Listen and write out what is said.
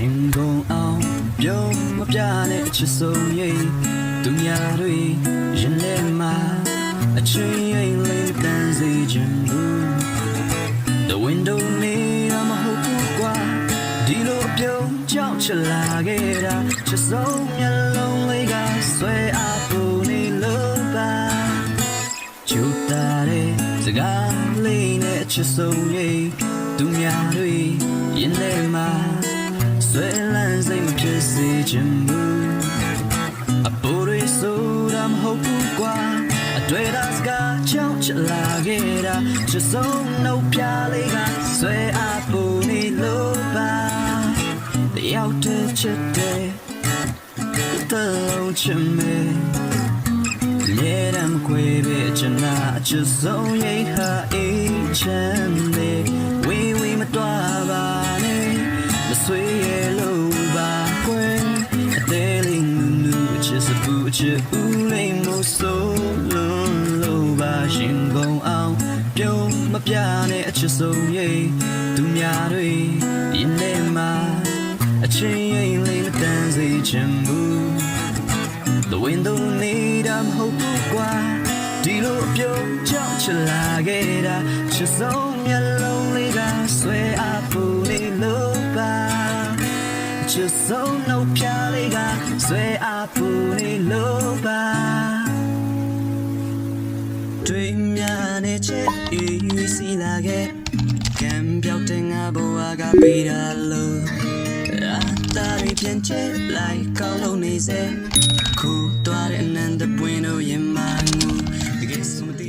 ရှင်ကုန်အောင်ပြုံးမပြနဲ့အချစ်ဆုံးရေးသူများတွေရင်ထဲမှာအချင်းရိမ်လေးတန်းစီခြင်းဘူး The window နဲ့မဟုတ်ဘူးကွာဒီလိုပြုံးကြောက်ချလာခဲ့တာချစ်ဆုံးမျက်လုံးလေးကဆွဲအားပူနေလို့ပါကျူတာတဲ့စကားလေးနဲ့ချစ်ဆုံးရေးသူများတွေရင်ထဲမှာဆွဲလန်းစိတ်မဖြစ်စေချင်ဘူးအပေါ်တွေဆိုတာမဟုတ်ဘူးကွာအတွေ့အကြုံကြောင့်ချလာခဲ့တာချစ်ဆုံးနှုတ်ပြလေးကဆွဲအားပူနေလို့ပါတယောက်တည်းချစ်တဲ့တလုံးချင်မယ်လေရမ်ခွေပဲချနာချစ်ဆုံးရဲ့ဟာအေးချမ်းတယ်ဝေးဝေးမတွားပါနဲ့မဆွေရလို့ပါကွယ်အသေးလေးနူးချစ်စပူချစ်ဦးလေးမို့ဆိုလို့ပါရှင်ကုန်အောင်ပြုံးမပြနဲ့အချစ်ဆုံးရဲ့သူများတွေရင်ထဲမှာအချင်းရိမ်လေးမတန်းစေချင်ဘူး The window need I'm hoping ကွာဒီလိုပြုံးကြောက်ချလာခဲ့တာချစ်ဆုံးမျက်လုံးလေးကဆွဲအားပူနေလို့ပါချစ်ဆုံးနှုတ်ပြလေးကဆွဲအားပူနေလို့ပါတွေ့မြနဲ့ချစ်ဤစီလာခဲ့ကံပြောက်တဲ့ငါဘဝကပေးတာလို့အတားရီပြန်ချစ်လိုက်ကောင်းလို့နေစေခုတွားတဲ့နန်းတဲ့ပွင့်တို့ရင်မှငူတကယ်စမသိ